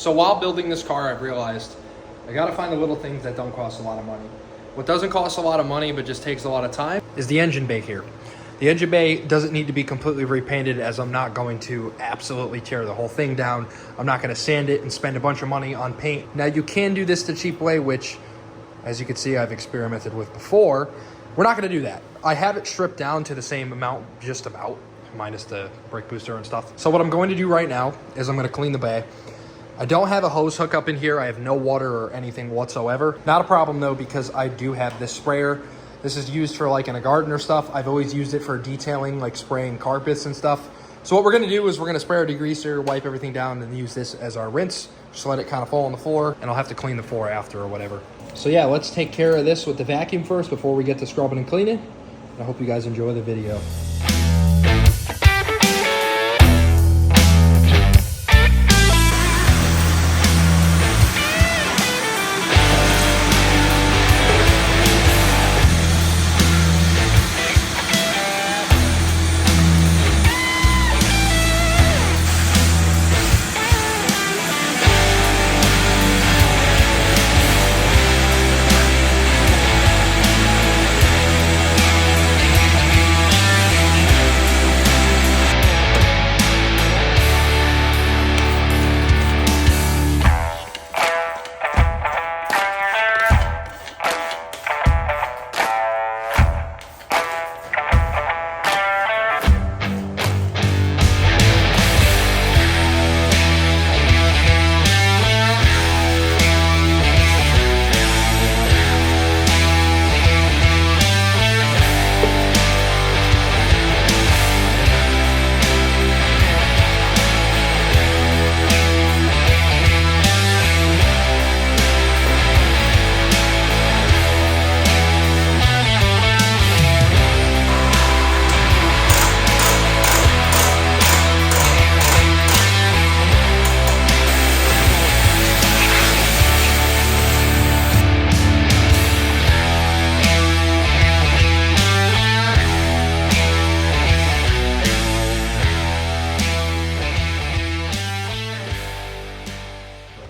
So while building this car, I've realized I gotta find the little things that don't cost a lot of money. What doesn't cost a lot of money but just takes a lot of time is the engine bay here. The engine bay doesn't need to be completely repainted, as I'm not going to absolutely tear the whole thing down. I'm not gonna sand it and spend a bunch of money on paint. Now you can do this the cheap way, which as you can see I've experimented with before. We're not gonna do that. I have it stripped down to the same amount, just about, minus the brake booster and stuff. So what I'm going to do right now is I'm gonna clean the bay. I don't have a hose hookup in here. I have no water or anything whatsoever. Not a problem though, because I do have this sprayer. This is used for like in a garden or stuff. I've always used it for detailing, like spraying carpets and stuff. So what we're gonna do is we're gonna spray our degreaser, wipe everything down, and use this as our rinse. Just let it kind of fall on the floor, and I'll have to clean the floor after or whatever. So yeah, let's take care of this with the vacuum first before we get to scrubbing and cleaning. I hope you guys enjoy the video.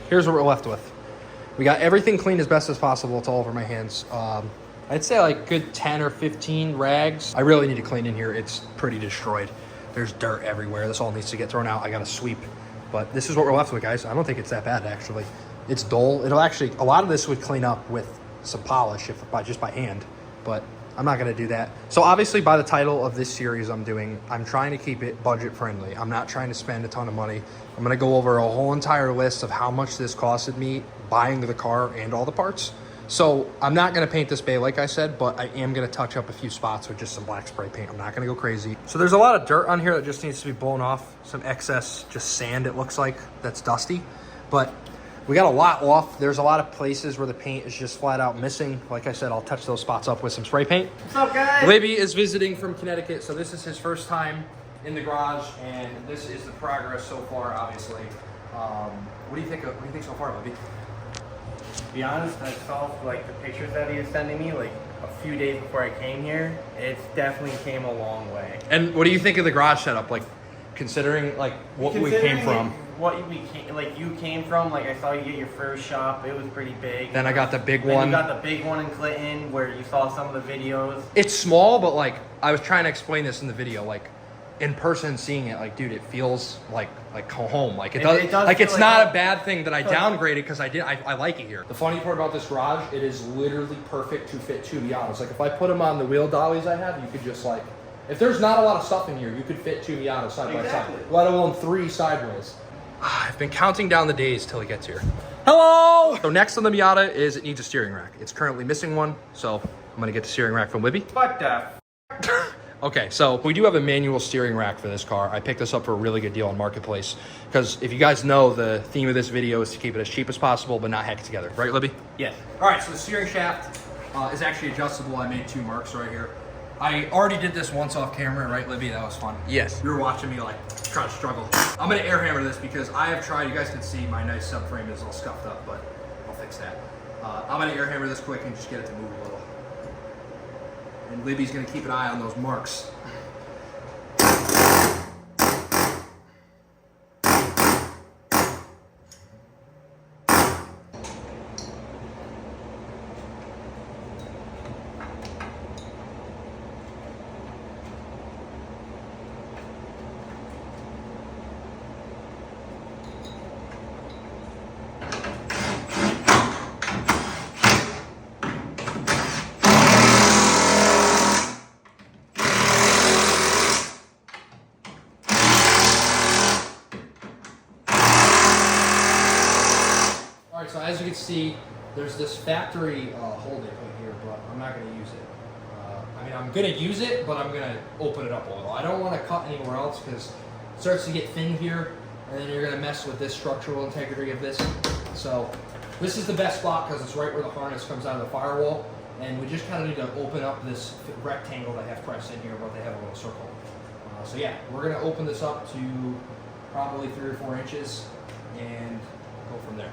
Here's what we're left with. We got everything cleaned as best as possible. It's all over my hands. I'd say like good 10 or 15 rags. I really need to clean in here. It's pretty destroyed. There's dirt everywhere. This all needs to get thrown out. I got to sweep. But this is what we're left with, guys. I don't think it's that bad, actually. It's dull. It'll actually, a lot of this would clean up with some polish just by hand. But I'm not going to do that. So obviously by the title of this series I'm doing, I'm trying to keep it budget friendly. I'm not trying to spend a ton of money. I'm going to go over a whole entire list of how much this costed me buying the car and all the parts. So I'm not going to paint this bay like I said, but I am going to touch up a few spots with just some black spray paint. I'm not going to go crazy. So there's a lot of dirt on here that just needs to be blown off. Some excess just sand, it looks like, that's dusty. But we got a lot off. There's a lot of places where the paint is just flat out missing. Like I said, I'll touch those spots up with some spray paint. What's up, guys? Libby is visiting from Connecticut, so this is his first time in the garage, and this is the progress so far, obviously. What do you think so far, Libby? To be honest, I saw like the pictures that he was sending me like a few days before I came here. It's definitely came a long way. And what do you think of the garage setup? Like, considering like what we came from. You came from, like I saw you get your first shop, it was pretty big. Then I got the big then one. You got the big one in Clinton where you saw some of the videos. It's small, but like I was trying to explain this in the video, like in person seeing it, like dude, it feels like home. Like it does like it's not a bad thing that I downgraded because I like it here. The funny part about this garage, it is literally perfect to fit two Miatas. Like if I put them on the wheel dollies I have, you could just like, if there's not a lot of stuff in here, you could fit two Miatas side by side, let alone three sideways. I've been counting down the days till it gets here. Hello! So next on the Miata is it needs a steering rack. It's currently missing one, so I'm gonna get the steering rack from Libby. What the? Okay, so we do have a manual steering rack for this car. I picked this up for a really good deal on Marketplace because if you guys know, the theme of this video is to keep it as cheap as possible but not hack it together. Right, Libby? Yes. All right, so the steering shaft is actually adjustable. I made two marks right here. I already did this once off camera, right, Libby? That was fun. Yes. You were watching me like try to struggle. I'm gonna air hammer this because I have tried. You guys can see my nice subframe is all scuffed up, but I'll fix that. I'm gonna air hammer this quick and just get it to move a little. And Libby's gonna keep an eye on those marks. so as you can see, there's this factory hole they put here, but I'm not going to use it. I mean, I'm going to use it, but I'm going to open it up a little. I don't want to cut anywhere else because it starts to get thin here, and then you're going to mess with this structural integrity of this. So this is the best spot because it's right where the harness comes out of the firewall, and we just kind of need to open up this rectangle they have pressed in here, but they have a little circle. So yeah, we're going to open this up to probably 3 or 4 inches and go from there.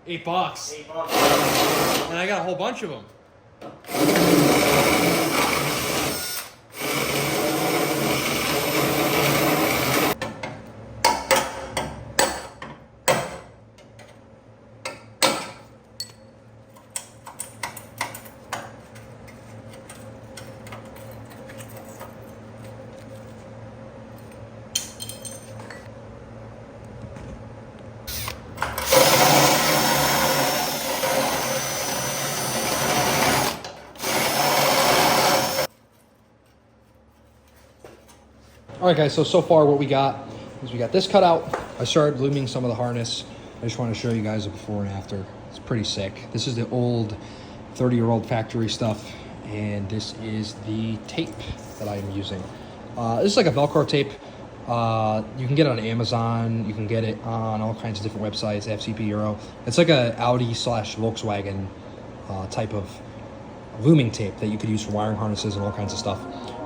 $8. $8. And I got a whole bunch of them. All right, guys, so far what we got is we got this cut out. I started looming some of the harness. I just want to show you guys a before and after. It's pretty sick. This is the old 30-year-old factory stuff, and this is the tape that I'm using. This is like a Velcro tape. You can get it on Amazon. You can get it on all kinds of different websites, FCP Euro. It's like a Audi/Volkswagen type of looming tape that you could use for wiring harnesses and all kinds of stuff.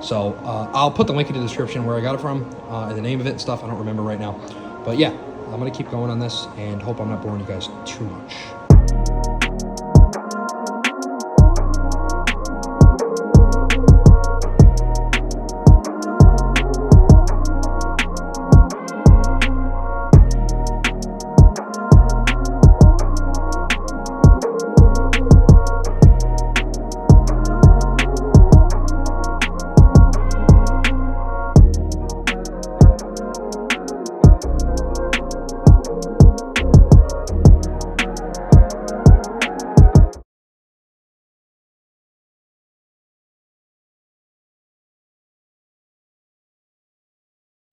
So I'll put the link in the description where I got it from and the name of it and stuff. I don't remember right now. But yeah, I'm going to keep going on this and hope I'm not boring you guys too much.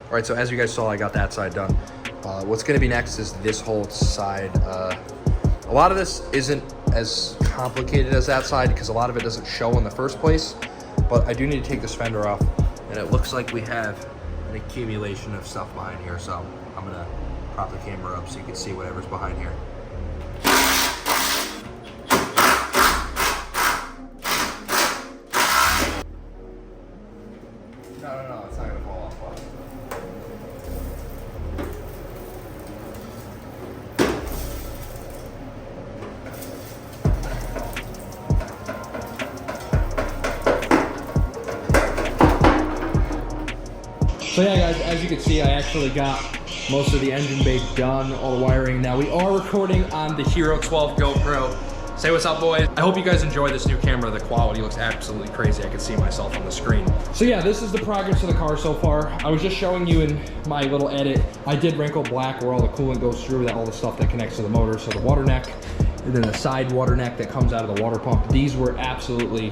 All right, so as you guys saw, I got that side done. What's gonna be next is this whole side. A lot of this isn't as complicated as that side because a lot of it doesn't show in the first place, but I do need to take this fender off, and it looks like we have an accumulation of stuff behind here, so I'm gonna prop the camera up so you can see whatever's behind here. No, it's not gonna fall off. So yeah, guys, as you can see, I actually got most of the engine bay done, all the wiring. Now we are recording on the Hero 12 GoPro. Say what's up, boys. I hope you guys enjoy this new camera. The quality looks absolutely crazy. I can see myself on the screen. So yeah, this is the progress of the car so far. I was just showing you in my little edit, I did wrinkle black where all the coolant goes through, all the stuff that connects to the motor. So the water neck, and then the side water neck that comes out of the water pump. These were absolutely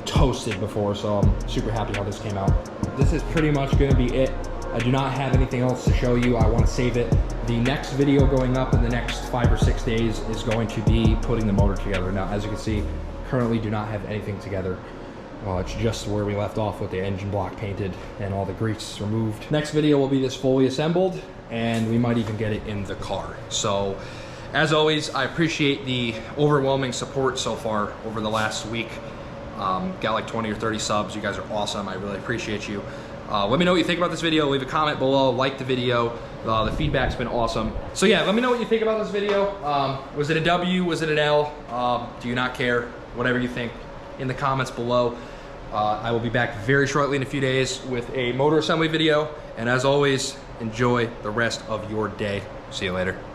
toasted before, so I'm super happy how this came out. This is pretty much gonna be it. I do not have anything else to show you. I want to save it. The next video going up in the next 5 or 6 days is going to be putting the motor together. Now, as you can see, currently do not have anything together. It's just where we left off with the engine block painted and all the grease removed. Next video will be this fully assembled, and we might even get it in the car. So, as always, I appreciate the overwhelming support so far over the last week. Got like 20 or 30 subs. You guys are awesome. I really appreciate you. Let me know what you think about this video. Leave a comment below. Like the video. The feedback's been awesome. So yeah, let me know what you think about this video. Was it a W? Was it an L? Do you not care? Whatever you think in the comments below. I will be back very shortly in a few days with a motor assembly video. And as always, enjoy the rest of your day. See you later.